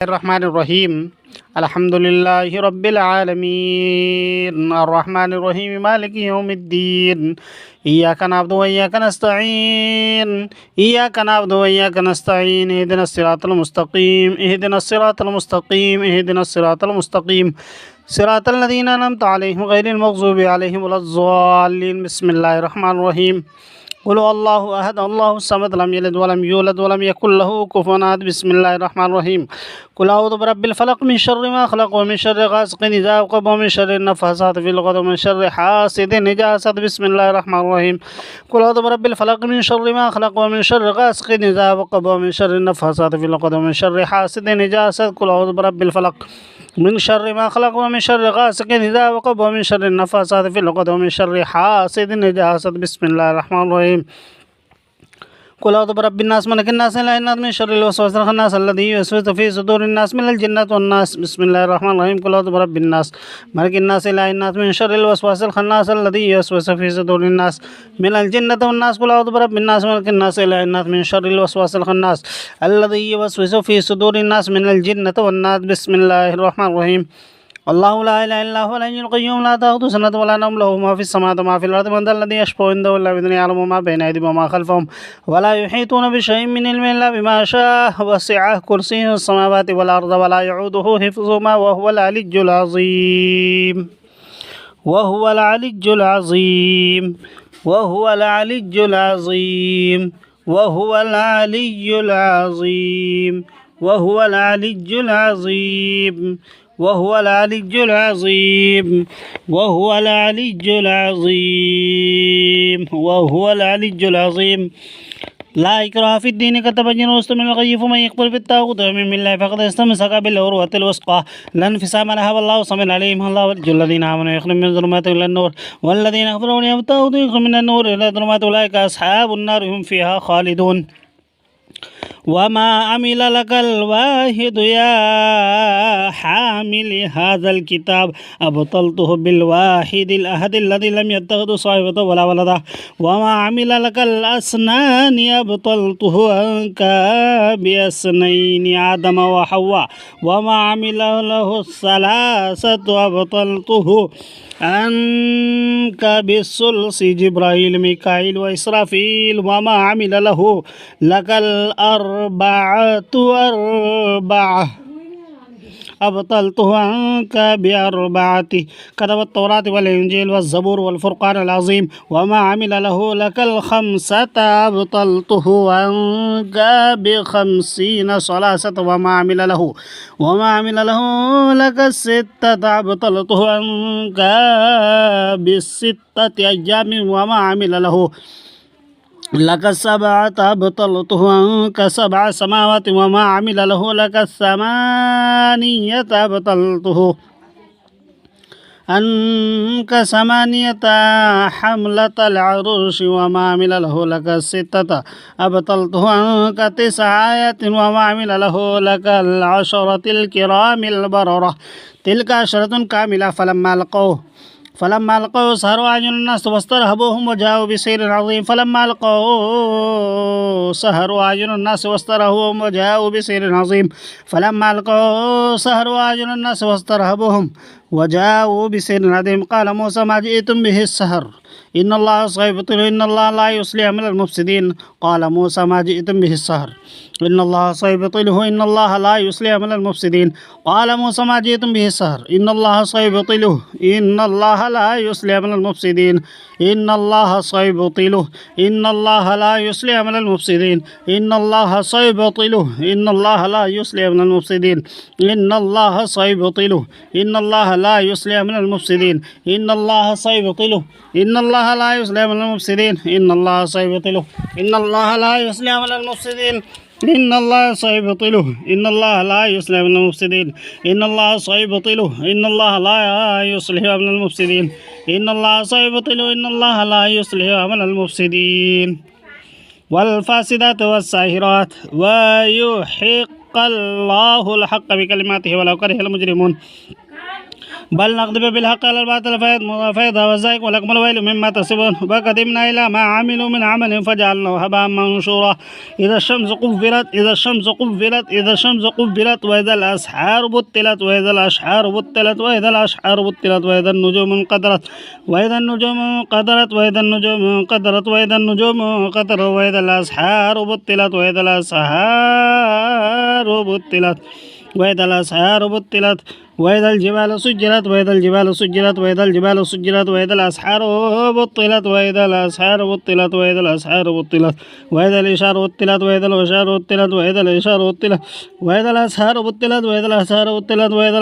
الرحمن الرحيم الحمد لله رب العالمين الرحمن الرحيم مالك يوم الدين إياك نعبد وإياك نستعين اهدنا الصراط المستقيم صراط الذين أنعمت عليهم غير المغضوب عليهم ولا الضالين. بسم الله الرحمن الرحيم. قل هو الله أحد الله الصمد لم يلد ولم يولد ولم يكن له كفوا أحد. بسم الله الرحمن الرحيم. قل أعوذ برب الفلق من شر ما خلق ومن شر غاسق إذا وقب ومن شر النفاثات في العقد ومن شر حاسد إذا حسد. بسم الله الرحمن الرحيم. قل أعوذ برب الفلق من شر ما خلق ومن شر غاسق إذا وقب ومن شر النفاثات في العقد ومن شر حاسد إذا حسد. قل أعوذ برب الفلق من شر ما خلق ومن شر غاسق إذا وقب ومن شر النفاثات في العقد ومن شر حاسد إذا حسد. بسم الله الرحمن الرحيم. قل أعوذ برب الناس ملك الناس إله الناس من شر الوسواس الخناس الذي يوسوس في صدور الناس من الجنة والناس. بسم الله الرحمن الرحيم. قل أعوذ برب الناس ملك الناس إله الناس من شر الوسواس الخناس الذي يوسوس في صدور الناس من الجنة والناس. قل أعوذ برب الناس ملك الناس إله الناس من شر الوسواس الخناس الذي يوسوس في صدور الناس من الجنة والناس. بسم الله الرحمن الرحيم. الله لا إله إلا هو الحي القيوم لا تأخذه سنة ولا نوم له ما في السماوات وما في الأرض من ذا الذي يشفع عنده إلا بإذنه يعلم ما بين أيديهم وما خلفهم ولا يحيطون بشيء من علمه إلا بما شاء وسع كرسيه السماوات والأرض ولا يعوده حفظهما وهو العلي العظيم. وهو العلي العظيم. وهو العلي العظيم. وهو العلي العظيم. وهو العلي العظيم. وهو العلي العظيم. وهو العلي العظيم. وهو العلي العظيم. لا إكراه في الدين قد تبين الرشد من الغي فمن يكفر بالطاغوت ويؤمن بالله فقد استمسك بالعروة الوثقى لا انفصام لها والله سميع عليم. الله ولي الذين آمنوا يخرج من الظلمات إلى النور والذين كفروا أولياءهم الطاغوت يخرج من النور إلى الظلمات أولئك أصحاب النار هم فيها خالدون. وما عمل لك الواحد يا حامل هذا الكتاب أبطلته بالواحد الأحد الذي لم يتخذ صاحبة ولا ولدا. وما عمل لك الأسنان أبطلته عنك بأسنين آدم وحواء. وما عمل له الثلاثة أبطلته عنك بالثلث جبرائيل ميكائيل وإسرافيل. وما عمل له لك الأربعة أربعة أبطلته عنك بأربعة كتب التوراة والإنجيل والزبور والفرقان العظيم. وما عمل له لك الخمسة أبطلته عنك ب50 صلاة. وما عمل له لك الستة أبطلته عنك ب6 أيام. وما عمل له لك السبعة أبطلته عنك 7 سماوات. وما عمل له لك 8 أبطلته عنك 8 حملة العرش. وما عمل له لك 6 أبطلته عنك 9 آيات. وما عمل له لك 10 الكرام البررة تلك 10 كاملة. فلما لقوا سهروا أعين الناس واسترهبوهم وجاءوا بسحر عظيم. فلما لقوا سهروا أعين الناس واسترهبوهم وجاءوا بسحر عظيم. فلما لقوا سهروا أعين الناس واسترهبوهم وجاءوا بسحر عظيم. قال موسى ما جئتم به السحر إن الله سيبطله إن الله لا يصلح عمل المفسدين. قال موسى ما جئتم به السحر إن الله سيبطله إن الله لا يصلح عمل المفسدين. قال موسى ما جئتم به السحر إن الله سيبطله إن الله لا يصلح عمل المفسدين. إن الله سيبطله إن الله لا يصلح عمل المفسدين. إن الله سيبطله إن الله لا يصلح عمل المفسدين. إن الله سيبطله إن الله لا يصلح عمل المفسدين. إن الله سيبطله إن الله لا يصلح عمل المفسدين. إن الله سيبطله إن الله لا يصلح عمل المفسدين. إن الله سيبطله إن الله لا يصلح عمل المفسدين. إن الله سيبطله إن الله لا يصلح عمل المفسدين. إن الله سيبطله إن الله لا يصلح عمل المفسدين. والفاسدات والساهرات ويحق الله الحق بكلماته ولو كره المجرمون. بل نقذف بالحق على الباطل فيذهب زائغا ولكم الويل مما تصفون وقدمنا إلى ما عملوا من عمل فجعلناه هباء منشورا إذا الشمس قبلت وإذا الأسحار بطلت وإذا الأشحار بطلت وإذا النجوم انقدرت وإذا النجوم انقدرت وإذا الأسحار بطلت وإذا الجبال سجرت وإذا الجبال سجرت وإذا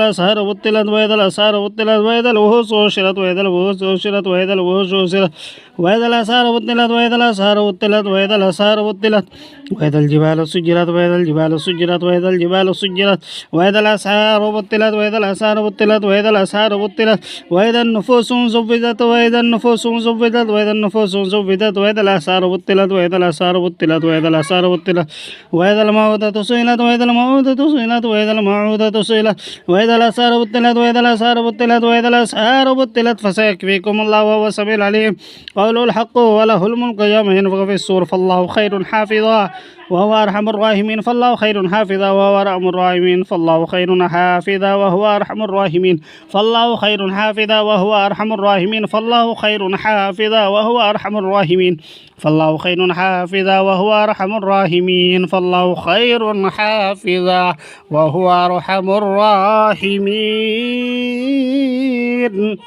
الأسحار بطلت وإذا الإشار بطلت وإذا الوحوش حشرت وإذا الوحوش حشرت وإذا الأسحار بطلت وإذا الجبال سجرت وإذا الأسحار بطلت وإذا النفوس زوجت وإذا الأسحار بطلت وإذا الموءودة سئلت وإذا الأسحار بطلت فسيكفيكم الله وهو السميع العليم قول الحق وله الملك يوم ينفخ في الصور فالله خير حافظا وهو أرحم الراحمين فالله خير حافظا وهو أرحم الراحمين فالله خير حافظا وهو أرحم الراحمين فالله خير حافظا وهو أرحم الراحمين فالله خير حافظا وهو أرحم الراحمين فالله خير حافظا وهو أرحم الراحمين فالله خير حافظا وهو أرحم الراحمين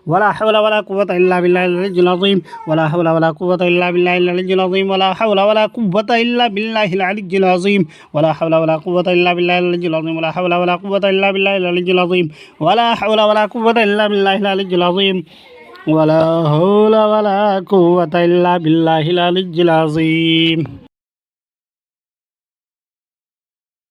ولا حول ولا قوة إلا بالله العلي العظيم ولا حول ولا قوة إلا بالله العلي العظيم ولا حول ولا قوة إلا بالله العلي العظيم ولا حول ولا قوة إلا بالله العلي العظيم ولا حول ولا قوة إلا بالله العلي العظيم ولا حول ولا قوة إلا بالله العلي العظيم ولا حول ولا قوة إلا بالله العلي العظيم.